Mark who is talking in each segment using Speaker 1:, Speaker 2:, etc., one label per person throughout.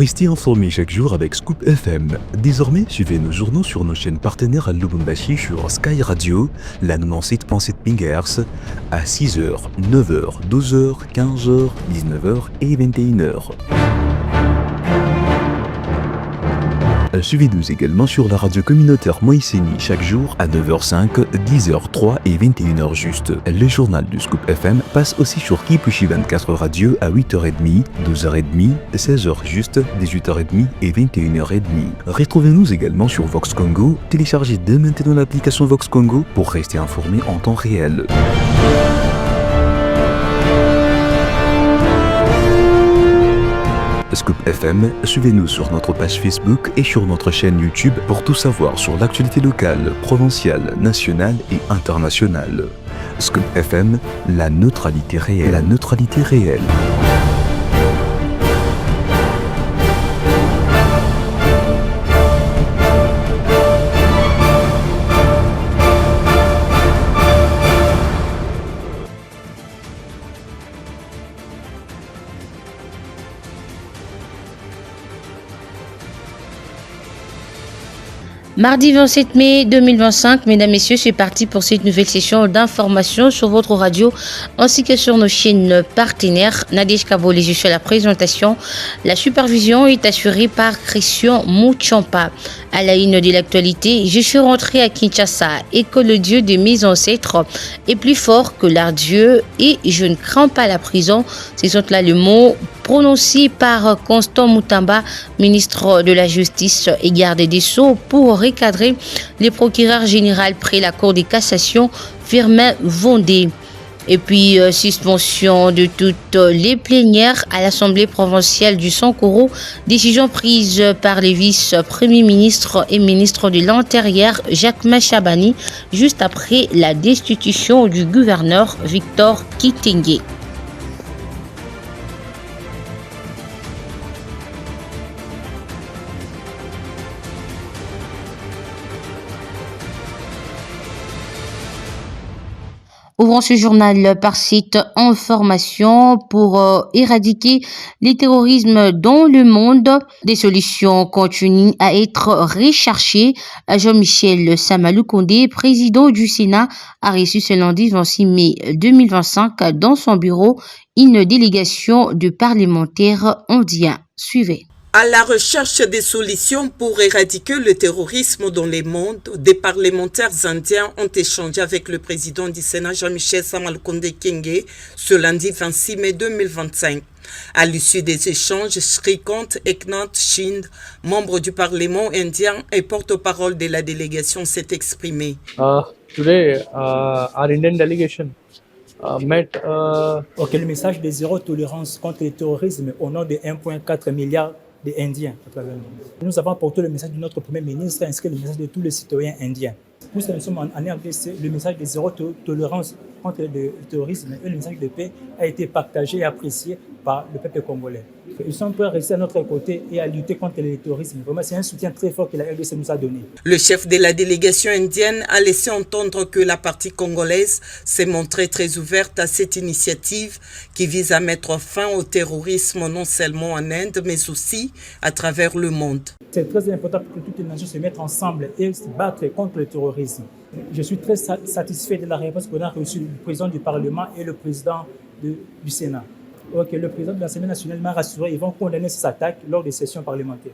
Speaker 1: Restez informés chaque jour avec Scoop FM. Désormais, suivez nos journaux sur nos chaînes partenaires à Lubumbashi sur Sky Radio, la 97.7 MHz, à 6h, 9h, 12h, 15h, 19h et 21h. Suivez-nous également sur la radio communautaire Moïseni chaque jour à 9h05, 10h03 et 21h juste. Le journal du Scoop FM passe aussi sur Kipushi 24 Radio à 8h30, 12h30, 16h juste, 18h30 et 21h30. Retrouvez-nous également sur Vox Congo. Téléchargez dès maintenant l'application Vox Congo pour rester informé en temps réel. Scoop FM, suivez-nous sur notre page Facebook et sur notre chaîne YouTube pour tout savoir sur l'actualité locale, provinciale, nationale et internationale. Scoop FM, la neutralité réelle. La neutralité réelle.
Speaker 2: Mardi 27 mai 2025, mesdames, messieurs, c'est parti pour cette nouvelle session d'information sur votre radio ainsi que sur nos chaînes partenaires. Nadège Kabolé, je suis à la présentation. La supervision est assurée par Christian Mouchampa. À la une de l'actualité, je suis rentré à Kinshasa et que le Dieu de mes ancêtres est plus fort que leur Dieu et je ne crains pas la prison. Ce sont là les mots prononcé par Constant Moutamba, ministre de la Justice et garde des Sceaux, pour recadrer les procureurs généraux près la Cour de cassation, Firmin Vondé. Et puis, suspension de toutes les plénières à l'Assemblée provinciale du Sankoro, décision prise par les vice-premiers ministres et ministres de l'Intérieur, Jacques Machabani, juste après la destitution du gouverneur Victor Kitenge. Ouvrons ce journal par cette information pour éradiquer les terrorismes dans le monde. Des solutions continuent à être recherchées. Jean-Michel Samalou Kondé, président du Sénat, a reçu ce lundi 26 mai 2025 dans son bureau une délégation de parlementaires indiens. Suivez.
Speaker 3: À la recherche des solutions pour éradiquer le terrorisme dans le monde, des parlementaires indiens ont échangé avec le président du Sénat, Jean-Michel Samalou-Kondé Kyenge, ce lundi 26 mai 2025. À l'issue des échanges, Shrikant Eknath Shinde, membre du Parlement indien et porte-parole de la délégation, s'est exprimé.
Speaker 4: Today, our Indian delegation met
Speaker 5: le message de zéro tolérance contre le terrorisme au nom de 1,4 milliard des Indiens à travers le monde. Nous avons apporté le message de notre Premier ministre ainsi que le message de tous les citoyens indiens. Puisque nous sommes en RDC, le message de zéro tolérance contre le terrorisme et le message de paix a été partagé et apprécié par le peuple congolais. Ils sont prêts à rester à notre côté et à lutter contre le terrorisme. Vraiment, c'est un soutien très fort que la RDC nous a donné.
Speaker 3: Le chef de la délégation indienne a laissé entendre que la partie congolaise s'est montrée très ouverte à cette initiative qui vise à mettre fin au terrorisme non seulement en Inde, mais aussi à travers le monde.
Speaker 5: C'est très important pour que toutes les nations se mettent ensemble et se battre contre le terrorisme. Je suis très satisfait de la réponse qu'on a reçue du président du Parlement et le président du Sénat. Le président de l'Assemblée nationale m'a rassuré, ils vont condamner ces attaques lors des sessions parlementaires.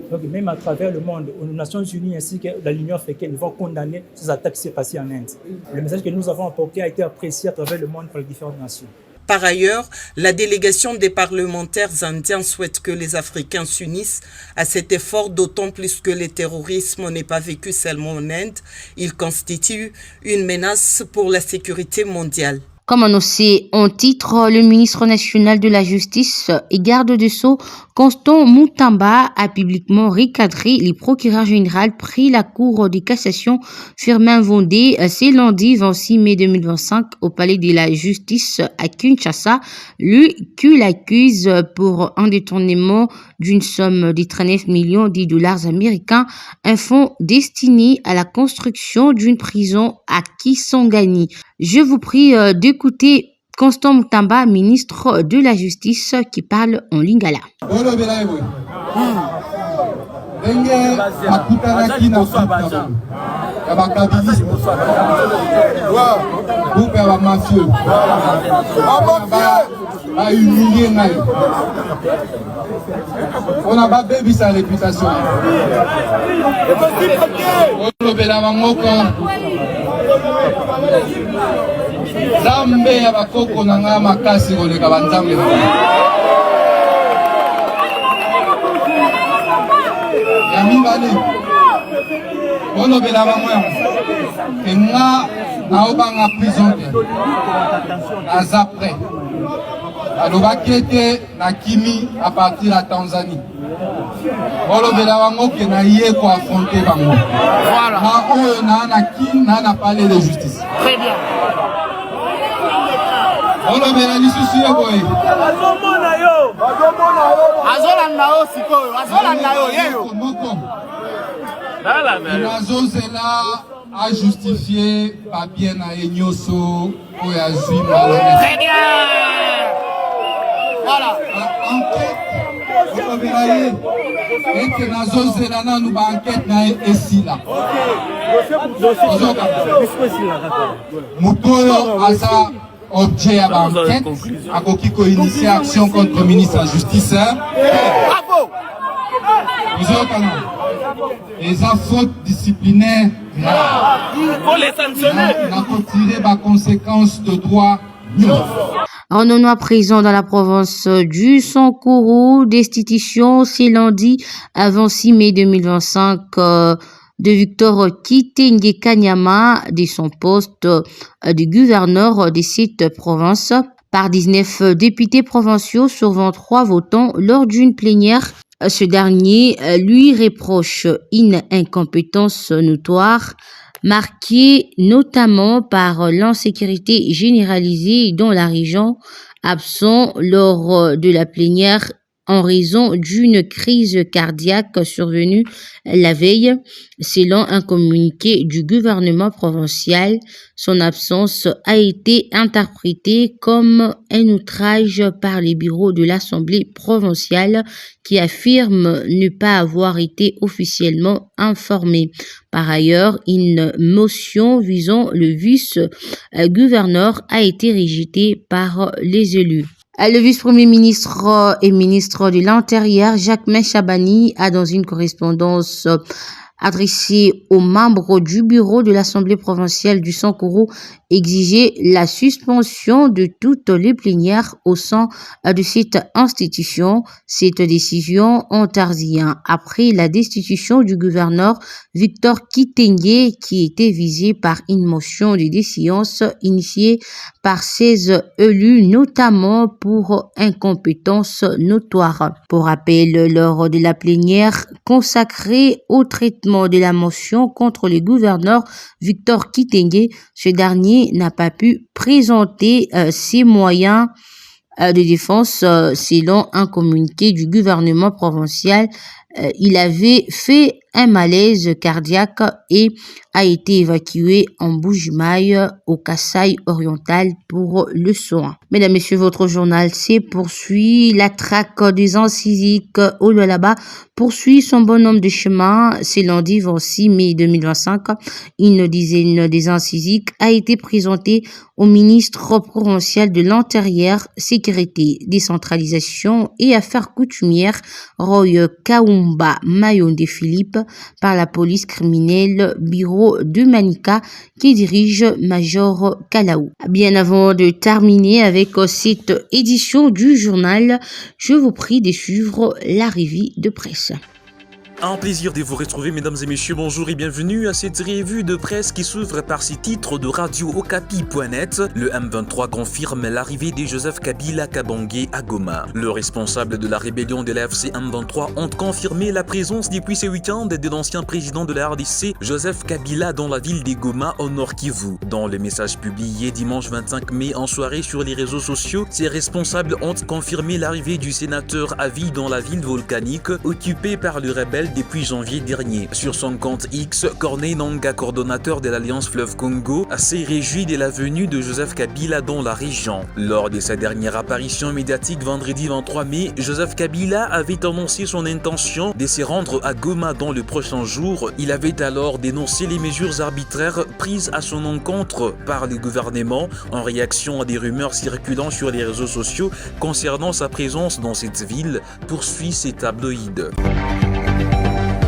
Speaker 5: Donc, même à travers le monde, aux Nations Unies ainsi que l'Union africaine, ils vont condamner ces attaques qui s'est passées en Inde. Le message que nous avons apporté a été apprécié à travers le monde par les différentes nations.
Speaker 3: Par ailleurs, la délégation des parlementaires indiens souhaite que les Africains s'unissent à cet effort, d'autant plus que le terrorisme n'est pas vécu seulement en Inde, il constitue une menace pour la sécurité mondiale.
Speaker 2: Comme annoncé en titre, le ministre national de la Justice et garde des Sceaux, Constant Moutamba, a publiquement recadré les procureurs généraux pris la Cour de cassation Firmin Vondé ce lundi 26 mai 2025 au Palais de la Justice à Kinshasa, lui qui l'accuse pour un détournement d'une somme de 39 millions de dollars américains, un fonds destiné à la construction d'une prison à Kisangani. Je vous prie d'écouter Constant Moutamba, ministre de la Justice, qui parle en lingala.
Speaker 6: On a pas baby sa réputation. Zambe ya bakoko na nga makasi koleka banzambe. Ya mibale. Ono bela bango nga naobanga prison azapre. Alobakete na kimi à partir de Tanzanie. Ono bela bango ke na ye ko affronter bango. Voilà. Na oyo na ki na parler de justice. Très bien. Ono bela lisusu ye boy. Azomona yo. Azolanda yo sikoyo. Azolanda yo yeyo. Nazozela a justifié papier na enyoso o ya zui malhonnête. Très bien. Voilà. Enquête. On verra ye. Et que nazozela na nous ba enquête na esila. Mutoyo asa objet à l'enquête, à Kokiko initier action contre le ministre de la Justice. Bravo! Les fautes disciplinaires, il faut les sanctionner. On a tiré les conséquences de droit.
Speaker 2: En honneur présent dans la province du Sankourou, destitution, c'est lundi, avant 6 mai 2025, de Victor Kitenge Kanyama de son poste de gouverneur de cette province par 19 députés provinciaux sur 23 votants lors d'une plénière. Ce dernier lui reproche une incompétence notoire marquée notamment par l'insécurité généralisée dans la région, absent lors de la plénière en raison d'une crise cardiaque survenue la veille. Selon un communiqué du gouvernement provincial, son absence a été interprétée comme un outrage par les bureaux de l'Assemblée provinciale qui affirment ne pas avoir été officiellement informés. Par ailleurs, une motion visant le vice-gouverneur a été rejetée par les élus. Le vice-premier ministre et ministre de l'Intérieur, Jacquemain Chabani, a dans une correspondance adressée aux membres du bureau de l'Assemblée provinciale du Sankourou exigé la suspension de toutes les plénières au sein de cette institution. Cette décision intervient après la destitution du gouverneur Victor Kitenge qui était visé par une motion de défiance initiée par 16 élus, notamment pour incompétence notoire. Pour rappel, lors de la plénière consacrée au traitement de la motion contre le gouverneur Victor Kitenge, ce dernier n'a pas pu présenter ses moyens de défense selon un communiqué du gouvernement provincial. Il avait fait un malaise cardiaque et a été évacué en Bujimaï au Kasaï oriental pour le soin. Mesdames, Messieurs, votre journal se poursuit. La traque des incisiques au Lualaba poursuit son bonhomme de chemin. C'est lundi 26 mai 2025. Une dizaine des incisiques a été présentée au ministre provincial de l'Intérieur, Sécurité, Décentralisation et Affaires coutumières, Roy Kaumba Mayonde Philippe, par la police criminelle bureau de Manika qui dirige Major Kalaou. Bien avant de terminer avec cette édition du journal, je vous prie de suivre la revue de presse.
Speaker 7: Un plaisir de vous retrouver, mesdames et messieurs, bonjour et bienvenue à cette revue de presse qui s'ouvre par ces titres de radio-okapi.net. Le M23 confirme l'arrivée de Joseph Kabila Kabange à Goma. Le responsable de la rébellion de l'AFC M23 ont confirmé la présence depuis ce week-end de l'ancien président de la RDC, Joseph Kabila, dans la ville de Goma au Nord Kivu. Dans le message publié dimanche 25 mai en soirée sur les réseaux sociaux, ces responsables ont confirmé l'arrivée du sénateur à vie dans la ville volcanique occupée par le rebelle officielle depuis janvier dernier. Sur son compte X, Corneille Nangaa, coordonnateur de l'Alliance Fleuve Congo, s'est réjoui de la venue de Joseph Kabila dans la région. Lors de sa dernière apparition médiatique vendredi 23 mai, Joseph Kabila avait annoncé son intention de se rendre à Goma dans le prochain jour. Il avait alors dénoncé les mesures arbitraires prises à son encontre par le gouvernement en réaction à des rumeurs circulant sur les réseaux sociaux concernant sa présence dans cette ville, poursuit ces tabloïds.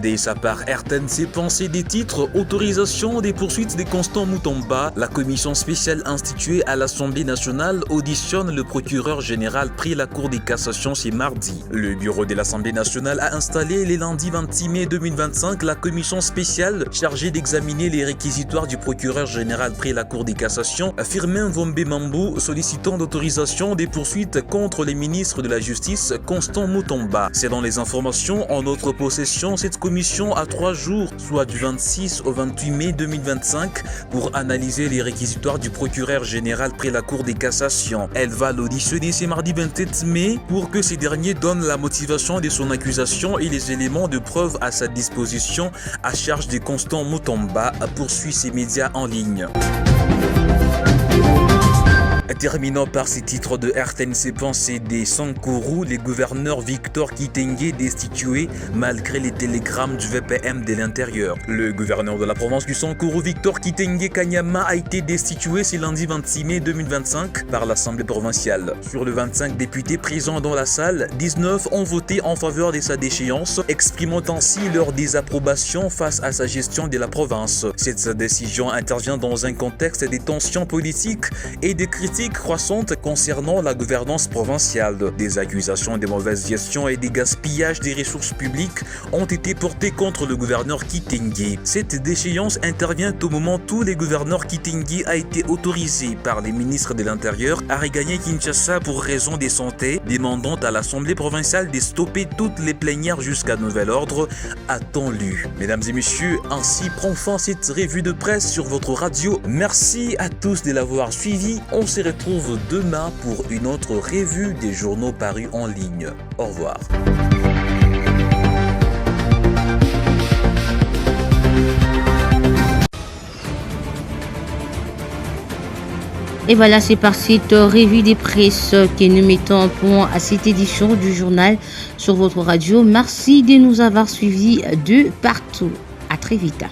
Speaker 7: Dès sa part, RTNC pensait des titres autorisation des poursuites de Constant Mutamba. La commission spéciale instituée à l'Assemblée nationale auditionne le procureur général près la Cour de cassation ce mardi. Le bureau de l'Assemblée nationale a installé le lundi 26 mai 2025 la commission spéciale chargée d'examiner les réquisitoires du procureur général près la Cour de cassation, Firmin Vombe Mambo, sollicitant d'autorisation des poursuites contre les ministres de la Justice Constant Mutamba. Selon les informations en notre possession, cette commission a 3 jours, soit du 26 au 28 mai 2025, pour analyser les réquisitoires du procureur général près la Cour de cassation. Elle va l'auditionner ce mardi 27 mai pour que ce dernier donne la motivation de son accusation et les éléments de preuve à sa disposition à charge de Constant Mutamba, poursuit ses médias en ligne. Terminant par ces titres de RTNC Pensée des Sankuru, le gouverneur Victor Kitenge destitué malgré les télégrammes du VPM de l'intérieur. Le gouverneur de la province du Sankuru, Victor Kitenge Kanyama, a été destitué ce lundi 26 mai 2025 par l'Assemblée provinciale. Sur les 25 députés présents dans la salle, 19 ont voté en faveur de sa déchéance, exprimant ainsi leur désapprobation face à sa gestion de la province. Cette décision intervient dans un contexte de tensions politiques et de critiques croissante concernant la gouvernance provinciale. Des accusations de mauvaise gestion et de gaspillage des ressources publiques ont été portées contre le gouverneur Kitenge. Cette déchéance intervient au moment où le gouverneur Kitenge a été autorisé par les ministres de l'Intérieur à regagner Kinshasa pour raison de santé, demandant à l'Assemblée provinciale de stopper toutes les plénières jusqu'à nouvel ordre, a-t-on lu. Mesdames et messieurs, ainsi prend fin cette revue de presse sur votre radio. Merci à tous de l'avoir suivi. On se retrouve demain pour une autre revue des journaux parus en ligne. Au revoir.
Speaker 2: Et voilà, c'est par cette revue des presses que nous mettons un point à cette édition du journal sur votre radio. Merci de nous avoir suivis de partout. À très vite.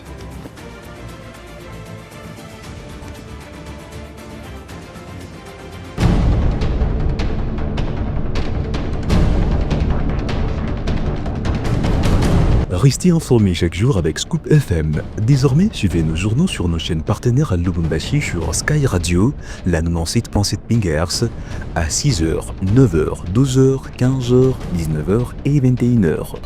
Speaker 1: Restez informés chaque jour avec Scoop FM. Désormais, suivez nos journaux sur nos chaînes partenaires à Lubumbashi sur Sky Radio, la 97.7 MHz, à 6h, 9h, 12h, 15h, 19h et 21h.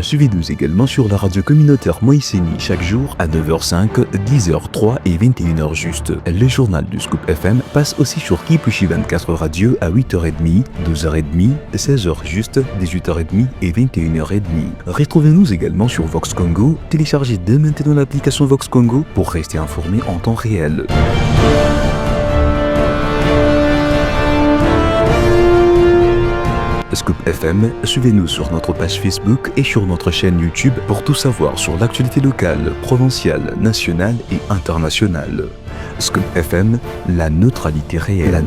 Speaker 1: Suivez-nous également sur la radio communautaire Moïseni chaque jour à 9h05, 10h03 et 21h juste. Le journal du Scoop FM passe aussi sur Kipushi 24 Radio à 8h30, 12h30, 16h juste, 18h30 et 21h30. Retrouvez-nous également sur Vox Congo. Téléchargez dès maintenant l'application Vox Congo pour rester informé en temps réel. Scoop FM, suivez-nous sur notre page Facebook et sur notre chaîne YouTube pour tout savoir sur l'actualité locale, provinciale, nationale et internationale. Scoop FM, la neutralité réelle.